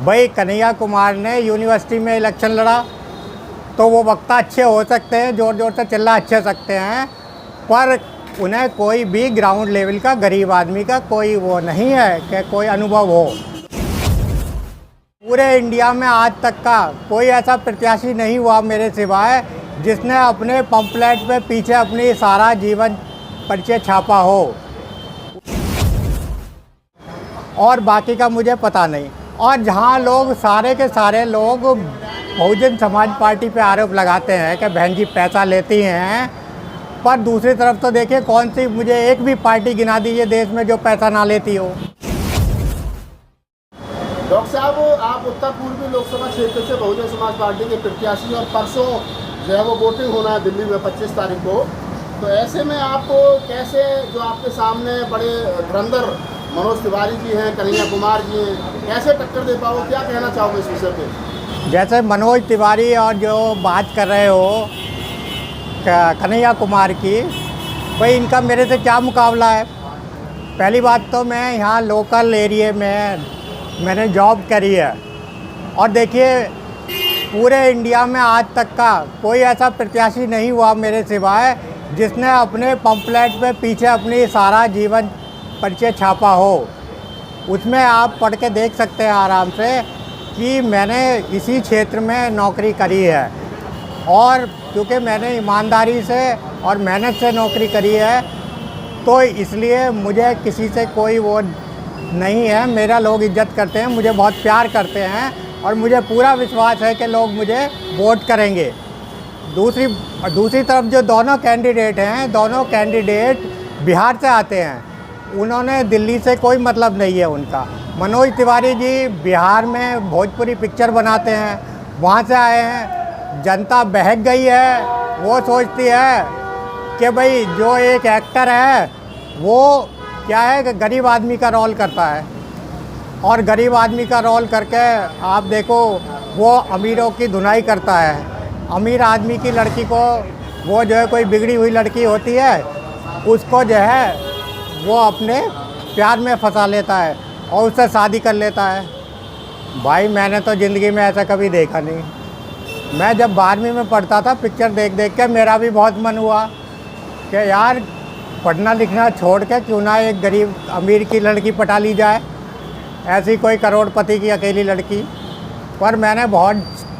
भाई कन्हैया कुमार ने यूनिवर्सिटी में इलेक्शन लड़ा तो वो वक्ता अच्छे हो सकते हैं, ज़ोर ज़ोर से चिल्ला अच्छे सकते हैं, पर उन्हें कोई भी ग्राउंड लेवल का गरीब आदमी का कोई वो नहीं है कि कोई अनुभव हो। पूरे इंडिया में आज तक का कोई ऐसा प्रत्याशी नहीं हुआ मेरे सिवाय जिसने अपने पंपलेट पे पीछे अपनी सारा जीवन परिचय छापा हो, और बाकी का मुझे पता नहीं। और जहाँ लोग सारे के सारे लोग बहुजन समाज पार्टी पे आरोप लगाते हैं कि बहन जी पैसा लेती हैं, पर दूसरी तरफ तो देखिए कौन सी मुझे एक भी पार्टी गिना दीजिए देश में जो पैसा ना लेती हो। डॉक्टर साहब, आप उत्तर पूर्वी लोकसभा क्षेत्र से बहुजन समाज पार्टी के प्रत्याशी और परसों जो है वो वोटिंग होना है दिल्ली में 25 तारीख को, तो ऐसे में आपको कैसे जो आपके सामने बड़े धुरंधर मनोज तिवारी जी हैं, कन्हैया कुमार जी हैं, कैसे टक्कर दे पाओ, क्या कहना चाहोगे इस विषय पे? जैसे मनोज तिवारी और जो बात कर रहे हो कन्हैया कुमार की, भाई इनका मेरे से क्या मुकाबला है। पहली बात तो मैं यहाँ लोकल एरिया में मैंने जॉब करी है, और देखिए पूरे इंडिया में आज तक का कोई ऐसा प्रत्याशी नहीं हुआ मेरे सिवाय जिसने अपने पंपलेट पे पीछे अपनी सारा जीवन परिचय छापा हो। उसमें आप पढ़ के देख सकते हैं आराम से कि मैंने इसी क्षेत्र में नौकरी करी है, और क्योंकि मैंने ईमानदारी से और मेहनत से नौकरी करी है तो इसलिए मुझे किसी से कोई वो नहीं है। मेरा लोग इज्जत करते हैं, मुझे बहुत प्यार करते हैं, और मुझे पूरा विश्वास है कि लोग मुझे वोट करेंगे। दूसरी तरफ जो दोनों कैंडिडेट हैं, दोनों कैंडिडेट बिहार से आते हैं, उन्होंने दिल्ली से कोई मतलब नहीं है उनका। मनोज तिवारी जी बिहार में भोजपुरी पिक्चर बनाते हैं, वहाँ से आए हैं। जनता बहक गई है, वो सोचती है कि भाई जो एक एक्टर है वो क्या है कि गरीब आदमी का रोल करता है, और गरीब आदमी का रोल करके आप देखो वो अमीरों की धुनाई करता है। अमीर आदमी की लड़की को वो जो है कोई बिगड़ी हुई लड़की होती है उसको जो है वो अपने प्यार में फंसा लेता है और उससे शादी कर लेता है। भाई मैंने तो ज़िंदगी में ऐसा कभी देखा नहीं। मैं जब 12वीं में पढ़ता था पिक्चर देख देख के मेरा भी बहुत मन हुआ कि यार पढ़ना लिखना छोड़ के क्यों ना एक गरीब अमीर की लड़की पटा ली जाए, ऐसी कोई करोड़पति की अकेली लड़की। पर मैंने बहुत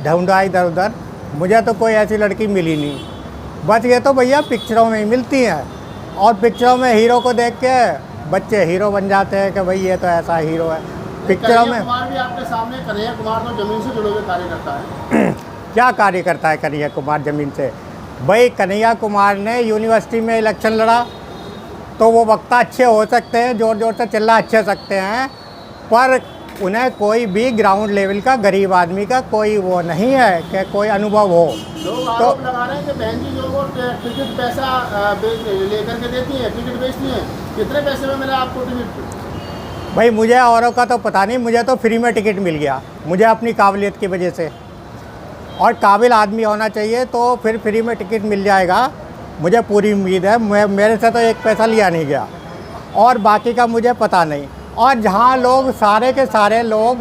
ढूंढा इधर उधर, मुझे तो कोई ऐसी लड़की मिली नहीं। बस ये तो भैया पिक्चरों में ही मिलती हैं, और पिक्चरों में हीरो को देख के बच्चे हीरो बन जाते हैं कि भाई ये तो ऐसा हीरो है पिक्चरों में। कुमार भी आपके सामने, कन्हैया कुमार तो जमीन से जुड़े हुए कार्य करता है। क्या कार्य करता है कन्हैया कुमार ज़मीन से? भाई कन्हैया कुमार ने यूनिवर्सिटी में इलेक्शन लड़ा तो वो वक्ता अच्छे हो सकते हैं, ज़ोर ज़ोर से चिल्ला अच्छे सकते हैं, पर उन्हें कोई भी ग्राउंड लेवल का गरीब आदमी का कोई वो नहीं है कि कोई अनुभव हो। लोग आरोप लगा रहे हैं कि बहन जी जो वो टिकट पैसा लेकर के देती हैं, टिकट बेचती हैं। कितने पैसे में मिला आपको टिकट? भाई मुझे औरों का तो पता नहीं, मुझे तो फ्री में टिकट मिल गया, मुझे अपनी काबिलियत की वजह से। और काबिल आदमी होना चाहिए तो फिर फ्री में टिकट मिल जाएगा, मुझे पूरी उम्मीद है। मेरे से तो एक पैसा लिया नहीं गया, और बाकी का मुझे पता नहीं। और जहाँ लोग सारे के सारे लोग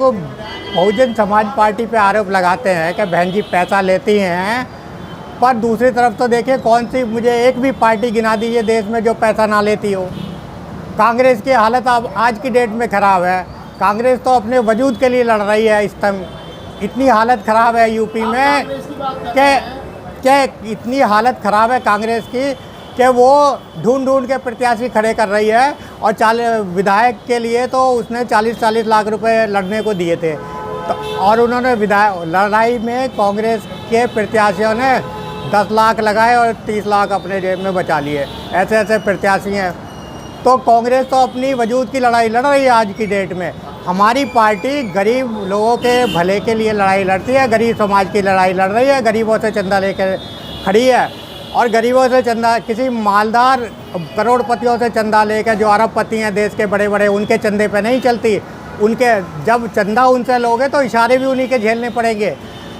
बहुजन समाज पार्टी पे आरोप लगाते हैं कि बहन जी पैसा लेती हैं, पर दूसरी तरफ तो देखिए कौन सी मुझे एक भी पार्टी गिना दीजिए देश में जो पैसा ना लेती हो। कांग्रेस की हालत अब आज की डेट में ख़राब है। कांग्रेस तो अपने वजूद के लिए लड़ रही है इस टाइम। इतनी हालत ख़राब है यूपी में कि इतनी हालत ख़राब है कांग्रेस की कि वो ढूंढ के प्रत्याशी खड़े कर रही है, और विधायक के लिए तो उसने 40-40 लाख रुपए लड़ने को दिए थे, तो और उन्होंने लड़ाई में कांग्रेस के प्रत्याशियों ने 10 लाख लगाए और 30 लाख अपने जेब में बचा लिए। ऐसे ऐसे प्रत्याशी हैं। तो कांग्रेस तो अपनी वजूद की लड़ाई लड़ रही है आज की डेट में। हमारी पार्टी गरीब लोगों के भले के लिए लड़ाई लड़ती है, गरीब समाज की लड़ाई लड़ रही है, गरीबों से चंदा लेकर खड़ी है। और गरीबों से चंदा, किसी मालदार करोड़पतियों से चंदा लेकर, जो अरबपति हैं देश के बड़े बड़े, उनके चंदे पे नहीं चलती। उनके जब चंदा उनसे लोगे तो इशारे भी उन्हीं के झेलने पड़ेंगे।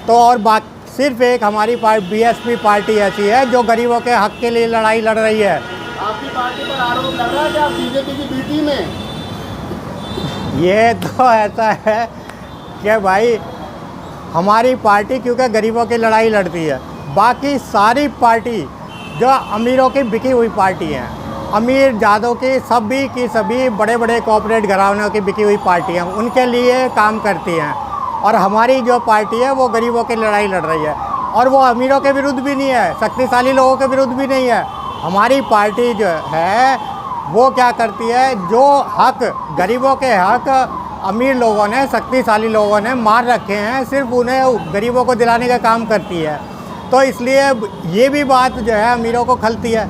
तो और सिर्फ एक हमारी बीएसपी पार्टी ऐसी है जो गरीबों के हक के लिए लड़ाई लड़ रही है। आपकी पार्टी पर आरोप लग रहा है कि आप बीजेपी की बी टीम में। ये तो ऐसा है कि भाई हमारी पार्टी क्योंकि गरीबों की लड़ाई लड़ती है, बाकी सारी पार्टी जो अमीरों की बिकी हुई पार्टी हैं, अमीर ज़्यादा की सभी बड़े बड़े कॉर्पोरेट घरानों की बिकी हुई पार्टियाँ उनके लिए काम करती हैं। और हमारी जो पार्टी है वो गरीबों की लड़ाई लड़ रही है, और वो अमीरों के विरुद्ध भी नहीं है, शक्तिशाली लोगों के विरुद्ध भी नहीं है। हमारी पार्टी जो है वो क्या करती है, जो हक गरीबों के हक अमीर लोगों ने, शक्तिशाली लोगों ने मार रखे हैं, सिर्फ उन्हें गरीबों को दिलाने का काम करती है। तो इसलिए ये भी बात जो है अमीरों को खलती है।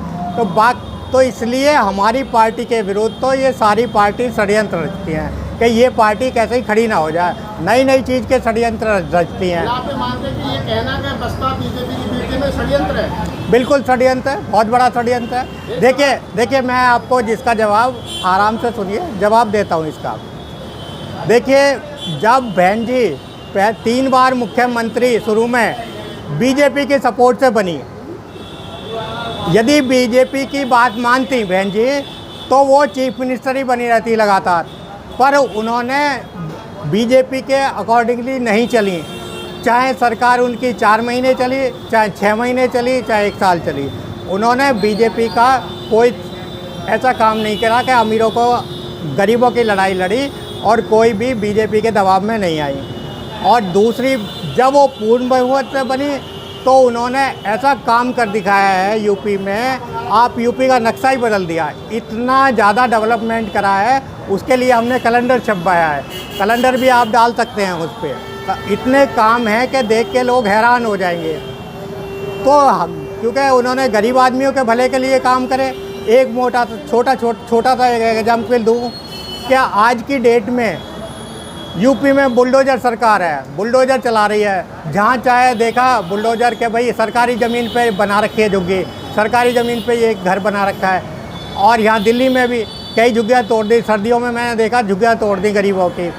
तो इसलिए हमारी पार्टी के विरुद्ध तो ये सारी पार्टी षड्यंत्र रचती हैं कि ये पार्टी कैसे ही खड़ी ना हो जाए, नई नई चीज़ के षड्यंत्र रचती हैं। आप मानते हैं कि ये कहना कि बसपा बीजेपी की बीती में षड्यंत्र है? बिल्कुल षड्यंत्र है, बहुत बड़ा षड्यंत्र है। देखिए मैं आपको जिसका जवाब, आराम से सुनिए, जवाब देता हूँ इसका। देखिए, जब बहन जी 3 बार मुख्यमंत्री शुरू में बीजेपी के सपोर्ट से बनी, यदि बीजेपी की बात मानती बहन जी तो वो चीफ मिनिस्टर ही बनी रहती लगातार, पर उन्होंने बीजेपी के अकॉर्डिंगली नहीं चली। चाहे सरकार उनकी 4 महीने चली, चाहे 6 महीने चली, चाहे 1 साल चली, उन्होंने बीजेपी का कोई ऐसा काम नहीं करा कि अमीरों को गरीबों की लड़ाई लड़ी, और कोई भी बीजेपी के दबाव में नहीं आई। और दूसरी, जब वो पूर्ण बहुमत से बनी तो उन्होंने ऐसा काम कर दिखाया है यूपी में, आप यूपी का नक्शा ही बदल दिया, इतना ज़्यादा डेवलपमेंट करा है। उसके लिए हमने कैलेंडर छपवाया है, कैलेंडर भी आप डाल सकते हैं उस पर। इतने काम हैं कि देख के लोग हैरान हो जाएंगे। तो क्योंकि उन्होंने गरीब आदमियों के भले के लिए काम करे। एक छोटा सा एग्जाम्पल दूँ, क्या आज की डेट में यूपी में बुलडोज़र सरकार है, बुलडोज़र चला रही है। जहाँ चाहे देखा बुलडोज़र के भाई सरकारी ज़मीन पे बना रखी है झुग्गी, सरकारी ज़मीन पे ये घर बना रखा है। और यहाँ दिल्ली में भी कई झुग्गियाँ तोड़ दी, सर्दियों में मैंने देखा झुग्गियाँ तोड़ दी गरीबों की।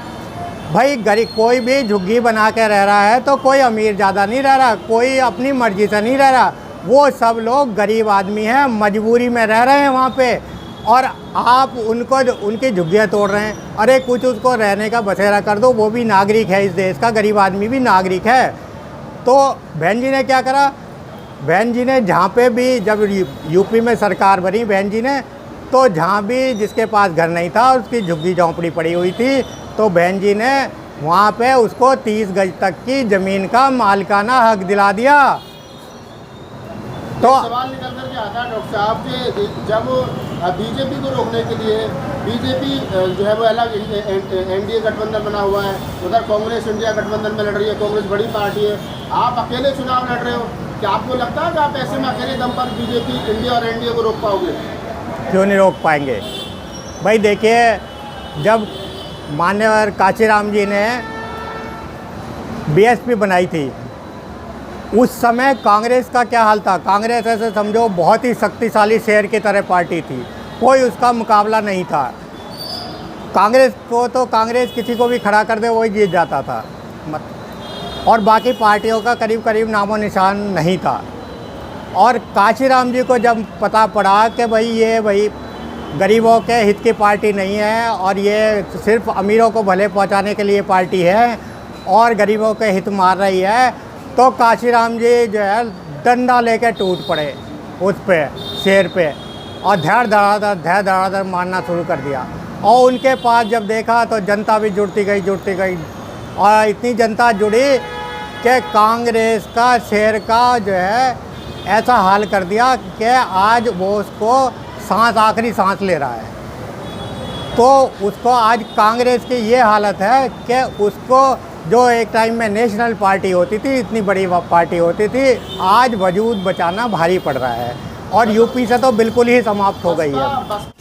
भाई कोई भी झुग्गी बना के रह रहा है तो कोई अमीर ज़्यादा नहीं रह रहा, कोई अपनी मर्ज़ी से नहीं रह रहा, वो सब लोग गरीब आदमी हैं, मजबूरी में रह रहे हैं वहाँ पे, और आप उनकी झुग्गियाँ तोड़ रहे हैं। अरे कुछ उसको रहने का बसेरा कर दो, वो भी नागरिक है इस देश का, गरीब आदमी भी नागरिक है। तो बहन जी ने क्या करा, बहन जी ने जहाँ पे भी, जब यूपी में सरकार बनी बहन जी ने, तो जहाँ भी जिसके पास घर नहीं था उसकी झुग्गी झोंपड़ी पड़ी हुई थी, तो बहन जी ने वहाँ पे उसको 30 गज तक की ज़मीन का मालिकाना हक दिला दिया। तो सवाल निकल कर के आता है डॉक्टर साहब कि जब बीजेपी को रोकने के लिए बीजेपी जो है वो अलग एनडीए गठबंधन बना हुआ है, उधर कांग्रेस इंडिया गठबंधन में लड़ रही है, कांग्रेस बड़ी पार्टी है, आप अकेले चुनाव लड़ रहे हो, क्या आपको लगता है कि आप ऐसे में अकेले दम पर बीजेपी इंडिया और एनडीए को रोक पाओगे? क्यों नहीं रोक पाएंगे भाई। देखिए, जब माननीय कांशीराम जी ने बीएसपी बनाई थी, उस समय कांग्रेस का क्या हाल था। कांग्रेस ऐसे समझो बहुत ही शक्तिशाली शेर की तरह पार्टी थी, कोई उसका मुकाबला नहीं था। कांग्रेस किसी को भी खड़ा कर दे वही जीत जाता था, और बाकी पार्टियों का करीब करीब नामो निशान नहीं था। और कांशीराम जी को जब पता पड़ा कि भाई गरीबों के हित की पार्टी नहीं है, और ये सिर्फ अमीरों को भले पहुंचाने के लिए पार्टी है और गरीबों के हित मार रही है, तो कांशीराम जी जो है डंडा लेके टूट पड़े उस पे, शेर पे, और धड़ धड़ाधड़ मारना शुरू कर दिया। और उनके पास जब देखा तो जनता भी जुड़ती गई, और इतनी जनता जुड़ी कि कांग्रेस का शेर का जो है ऐसा हाल कर दिया कि आज वो उसको आखिरी सांस ले रहा है। तो उसको आज कांग्रेस की ये हालत है कि उसको, जो एक टाइम में नेशनल पार्टी होती थी, इतनी बड़ी पार्टी होती थी, आज वजूद बचाना भारी पड़ रहा है, और यूपी से तो बिल्कुल ही समाप्त हो गई है।